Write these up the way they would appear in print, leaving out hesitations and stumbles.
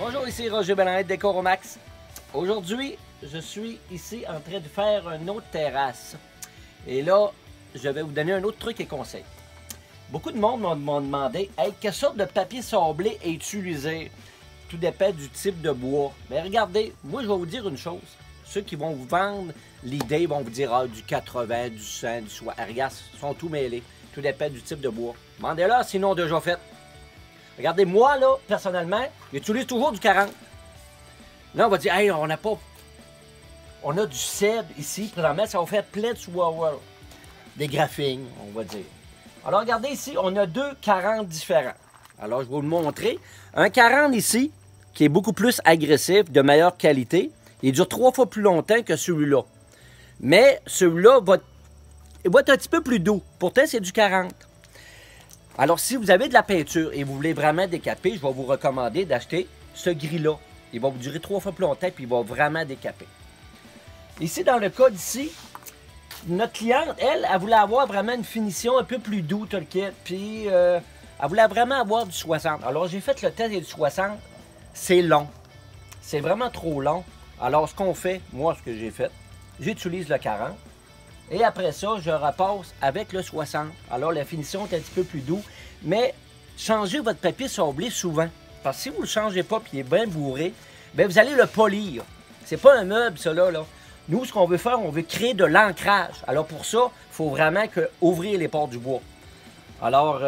Bonjour, ici Roger Bellin de Décoromax. Aujourd'hui, je suis ici en train de faire une autre terrasse. Et là, je vais vous donner un autre truc et conseil. Beaucoup de monde m'ont demandé hey, quelle sorte de papier sablé est utilisé. Tout dépend du type de bois. Mais regardez, moi je vais vous dire une chose. Ceux qui vont vous vendre l'idée vont vous dire ah, du 80, du 100, du 60. Regarde, ils sont tous mêlés. Tout dépend du type de bois. Demandez-leur sinon déjà fait. Regardez, moi là, personnellement, j'utilise toujours du 40. Là, on va dire, hey, on n'a pas. On a du seb ici, présentement, ça va faire plein de chihuahuas. Des graphines, on va dire. Alors, regardez ici, on a deux 40 différents. Alors, je vais vous le montrer. Un 40 ici, qui est beaucoup plus agressif, de meilleure qualité. Il dure 3 fois plus longtemps que celui-là. Mais celui-là va être un petit peu plus doux. Pourtant, c'est du 40. Alors, si vous avez de la peinture et vous voulez vraiment décaper, je vais vous recommander d'acheter ce gris-là. Il va vous durer 3 fois plus longtemps puis il va vraiment décaper. Ici, dans le cas d'ici, notre cliente, elle voulait avoir vraiment une finition un peu plus doux, tout le kit. Puis, elle voulait vraiment avoir du 60. Alors, j'ai fait le test et du 60. C'est long. C'est vraiment trop long. Alors, ce qu'on fait, moi, ce que j'ai fait, j'utilise le 40. Et après ça, je repasse avec le 60. Alors, la finition est un petit peu plus doux. Mais, changez votre papier sablé souvent. Parce que si vous ne le changez pas et il est bien bourré, bien, vous allez le polir. C'est pas un meuble, ça, là. Nous, ce qu'on veut faire, on veut créer de l'ancrage. Alors, pour ça, il faut vraiment ouvrir les portes du bois. Alors,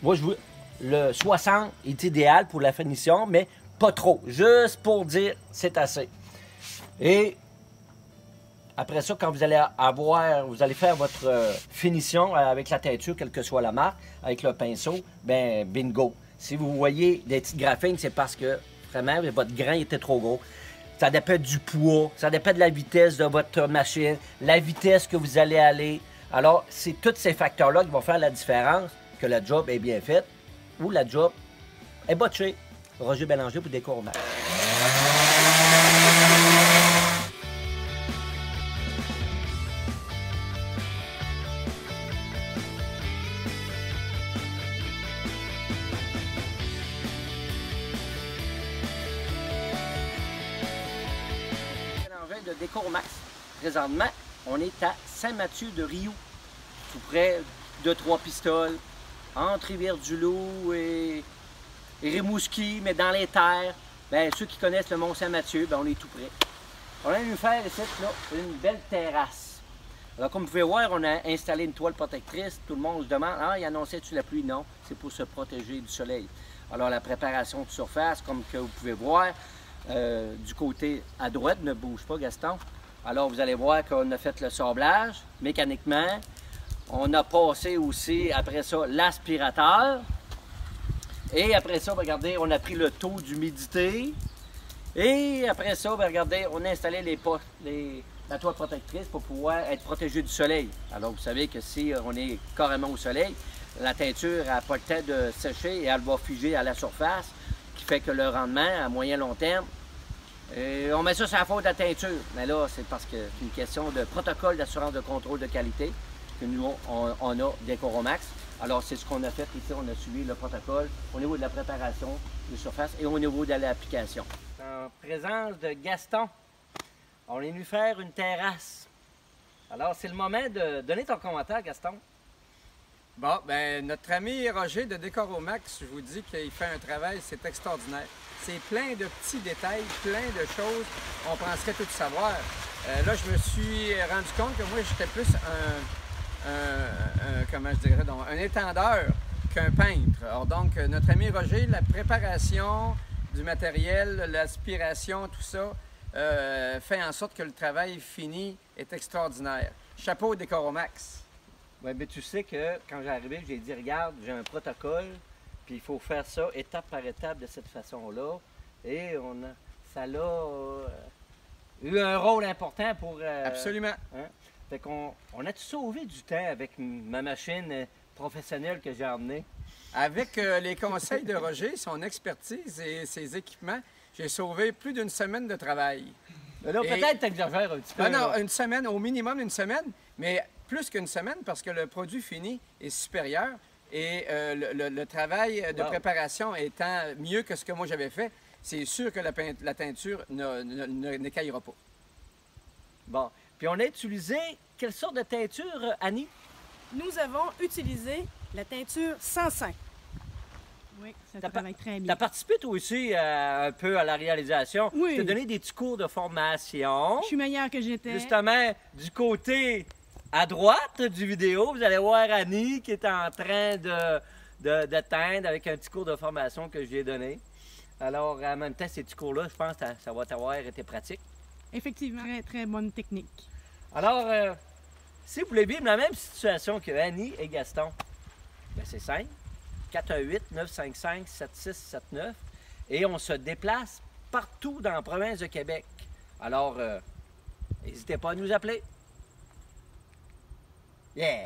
moi, le 60 est idéal pour la finition, mais pas trop. Juste pour dire, c'est assez. Et après ça, quand vous allez faire votre finition avec la teinture, quelle que soit la marque, avec le pinceau, ben bingo. Si vous voyez des petites graphines, c'est parce que vraiment, votre grain était trop gros. Ça dépend du poids, ça dépend de la vitesse de votre machine, la vitesse que vous allez aller. Alors, c'est tous ces facteurs-là qui vont faire la différence que la job est bien faite ou la job est botchée. Roger Bélanger pour Décoromax. De Décoromax. Présentement, on est à Saint-Mathieu-de-Riou, tout près de Trois-Pistoles, entre Rivière-du-Loup et Rimouski, mais dans les terres. Bien, ceux qui connaissent le Mont-Saint-Mathieu, on est tout près. On a dû faire ici là, une belle terrasse. Alors, comme vous pouvez voir, on a installé une toile protectrice. Tout le monde se demande, ah, il annonçait-tu la pluie? Non, c'est pour se protéger du soleil. Alors, la préparation de surface, comme que vous pouvez voir, du côté à droite, ne bouge pas, Gaston. Alors, vous allez voir qu'on a fait le sablage mécaniquement. On a passé aussi, après ça, l'aspirateur. Et après ça, regardez, on a pris le taux d'humidité. Et après ça, regardez, on a installé la toile protectrice pour pouvoir être protégé du soleil. Alors, vous savez que si on est carrément au soleil, la teinture n'a pas le temps de sécher et elle va figer à la surface, qui fait que le rendement, à moyen long terme, on met ça sur la faute de la teinture. Mais là, c'est parce que c'est une question de protocole d'assurance de contrôle de qualité que nous, on a Décoromax. Alors, c'est ce qu'on a fait ici. On a suivi le protocole au niveau de la préparation de surface et au niveau de l'application. En présence de Gaston, on est venu faire une terrasse. Alors, c'est le moment de donner ton commentaire, Gaston. Bon, ben notre ami Roger de Décoromax, je vous dis qu'il fait un travail, c'est extraordinaire. C'est plein de petits détails, plein de choses, on penserait tout savoir. Là, je me suis rendu compte que moi, j'étais plus comment je dirais, donc, un étendeur qu'un peintre. Alors donc, notre ami Roger, la préparation du matériel, l'aspiration, tout ça, fait en sorte que le travail fini est extraordinaire. Chapeau Décoromax. Oui, mais tu sais que quand j'ai arrivé, j'ai dit, regarde, j'ai un protocole, puis il faut faire ça étape par étape de cette façon-là. Et ça a eu un rôle important pour... Absolument. Hein? Fait qu'on a sauvé du temps avec ma machine professionnelle que j'ai emmenée. Avec les conseils de Roger, son expertise et ses équipements, j'ai sauvé plus d'une semaine de travail. Là, peut-être t'exagères un petit peu. Ah non, une semaine, au minimum une semaine, mais plus qu'une semaine parce que le produit fini est supérieur et le travail de préparation étant mieux que ce que moi j'avais fait, c'est sûr que la teinture n'écaillera pas. Bon. Puis on a utilisé quelle sorte de teinture, Annie? Nous avons utilisé la teinture 105. Oui, ça travaille très Tu bien. as participé toi aussi un peu à la réalisation. Oui. Tu as donné des petits cours de formation. Je suis meilleure que j'étais. Justement, du côté à droite du vidéo, vous allez voir Annie qui est en train de teindre avec un petit cours de formation que je lui ai donné. Alors, en même temps, ces petits cours-là, je pense que ça va t'avoir été pratique. Effectivement, très, très bonne technique. Alors, si vous voulez vivre la même situation que Annie et Gaston, ben c'est simple. 418-955-7679 et on se déplace partout dans la province de Québec. Alors, n'hésitez pas à nous appeler. Yeah!